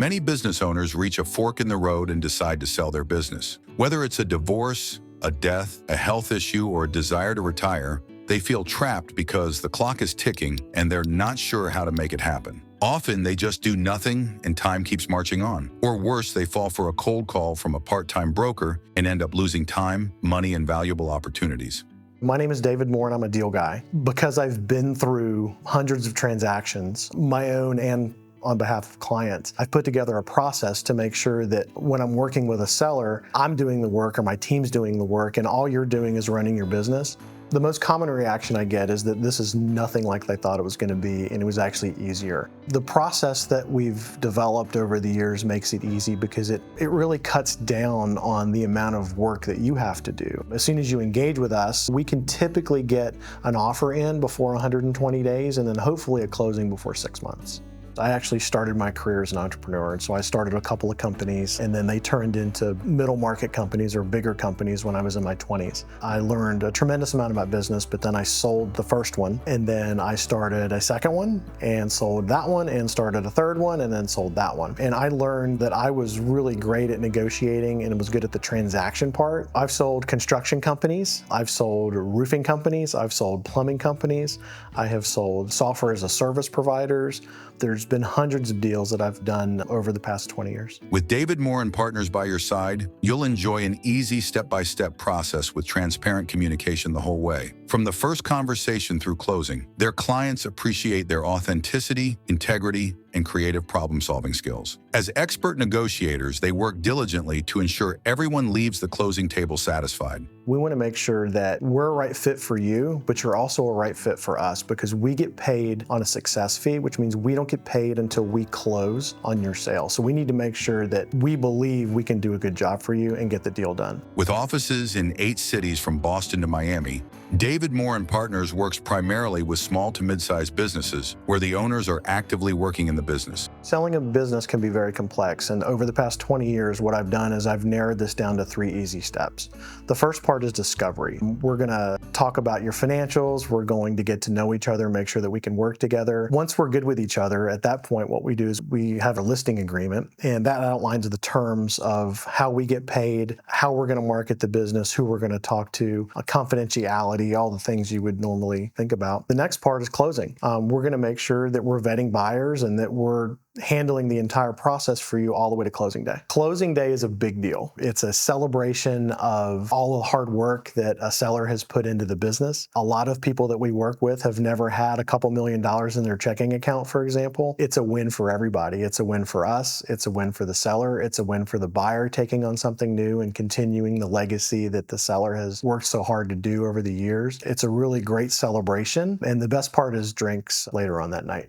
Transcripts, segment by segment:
Many business owners reach a fork in the road and decide to sell their business. Whether it's a divorce, a death, a health issue, or a desire to retire, they feel trapped because the clock is ticking and they're not sure how to make it happen. Often they just do nothing and time keeps marching on. Or worse, they fall for a cold call from a part-time broker and end up losing time, money, and valuable opportunities. My name is David Moore and I'm a deal guy. Because I've been through hundreds of transactions, my own and on behalf of clients, I've put together a process to make sure that when I'm working with a seller, I'm doing the work or my team's doing the work and all you're doing is running your business. The most common reaction I get is that this is nothing like they thought it was going to be, and it was actually easier. The process that we've developed over the years makes it easy because it really cuts down on the amount of work that you have to do. As soon as you engage with us, we can typically get an offer in before 120 days and then hopefully a closing before 6 months. I actually started my career as an entrepreneur, and so I started a couple of companies, and then they turned into middle market companies or bigger companies when I was in my 20s. I learned a tremendous amount about business, but then I sold the first one, and then I started a second one, and sold that one, and started a third one, and then sold that one. And I learned that I was really great at negotiating and was good at the transaction part. I've sold construction companies, I've sold roofing companies, I've sold plumbing companies, I have sold software as a service providers. There's been hundreds of deals that I've done over the past 20 years. With David Moore and partners by your side, you'll enjoy an easy step-by-step process with transparent communication the whole way. From the first conversation through closing, their clients appreciate their authenticity, integrity, and creative problem-solving skills. As expert negotiators, they work diligently to ensure everyone leaves the closing table satisfied. We want to make sure that we're a right fit for you, but you're also a right fit for us because we get paid on a success fee, which means we don't get paid until we close on your sale. So we need to make sure that we believe we can do a good job for you and get the deal done. With offices in 8 cities from Boston to Miami, David Moore and Partners works primarily with small to mid-sized businesses where the owners are actively working in the business. Selling a business can be very complex, and over the past 20 years, what I've done is I've narrowed this down to 3 easy steps. The first part is discovery. We're going to talk about your financials. We're going to get to know each other, make sure that we can work together. Once we're good with each other, at that point, what we do is we have a listing agreement, and that outlines the terms of how we get paid, how we're going to market the business, who we're going to talk to, confidentiality, all the things you would normally think about. The next part is closing. We're going to make sure that we're vetting buyers and that we're handling the entire process for you all the way to closing day. Closing day is a big deal. It's a celebration of all the hard work that a seller has put into the business. A lot of people that we work with have never had a couple $1 million in their checking account, for example. It's a win for everybody. It's a win for us. It's a win for the seller. It's a win for the buyer taking on something new and continuing the legacy that the seller has worked so hard to do over the years. It's a really great celebration, and the best part is drinks later on that night.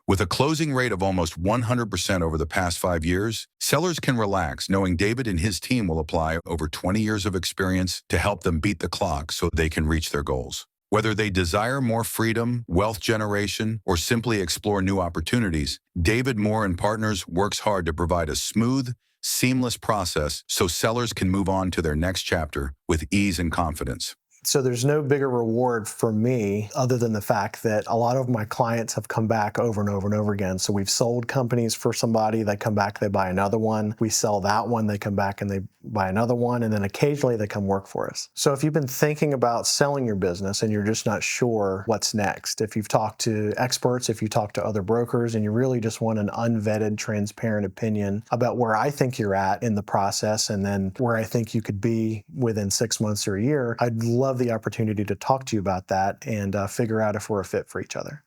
With a closing rate of almost 100% over the past 5 years, sellers can relax knowing David and his team will apply over 20 years of experience to help them beat the clock so they can reach their goals. Whether they desire more freedom, wealth generation, or simply explore new opportunities, David Moore and Partners works hard to provide a smooth, seamless process so sellers can move on to their next chapter with ease and confidence. So there's no bigger reward for me other than the fact that a lot of my clients have come back over and over and over again. So we've sold companies for somebody, they come back, they buy another one. We sell that one, they come back and they buy another one, and then occasionally they come work for us. So if you've been thinking about selling your business and you're just not sure what's next, if you've talked to experts, if you talk to other brokers, and you really just want an unvetted, transparent opinion about where I think you're at in the process and then where I think you could be within 6 months or a year, I'd love the opportunity to talk to you about that and figure out if we're a fit for each other.